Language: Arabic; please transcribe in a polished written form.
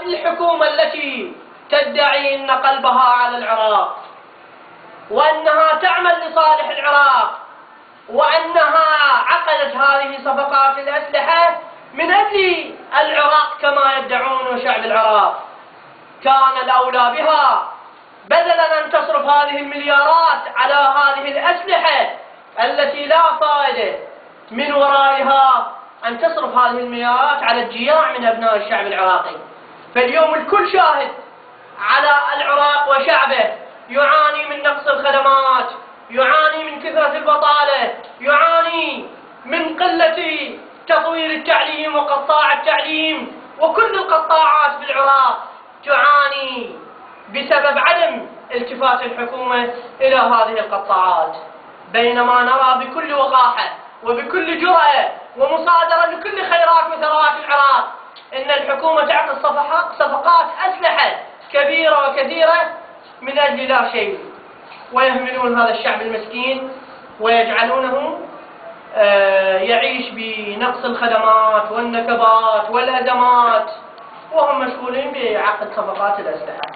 الحكومة التي تدعي أن قلبها على العراق وأنها تعمل لصالح العراق وأنها عقدت هذه صفقات الأسلحة من أجل العراق كما يدعون وشعب العراق، كان الأولى بها بدلا أن تصرف هذه المليارات على هذه الأسلحة التي لا فائدة من ورائها أن تصرف هذه المليارات على الجياع من أبناء الشعب العراقي. فاليوم الكل شاهد على العراق وشعبه يعاني من نقص الخدمات، يعاني من كثرة البطالة، يعاني من قلة تطوير التعليم وقطاع التعليم، وكل القطاعات في العراق تعاني بسبب عدم التفات الحكومة إلى هذه القطاعات. بينما نرى بكل وقاحة وبكل جرأة ومصادرة لكل خيرات وثروات العراق إن الحكومة تعقد صفقات أسلحة كبيرة وكثيرة من أجل لا شيء، ويهملون هذا الشعب المسكين ويجعلونه يعيش بنقص الخدمات والنكبات والأزمات، وهم مشغولين بعقد صفقات الأسلحة.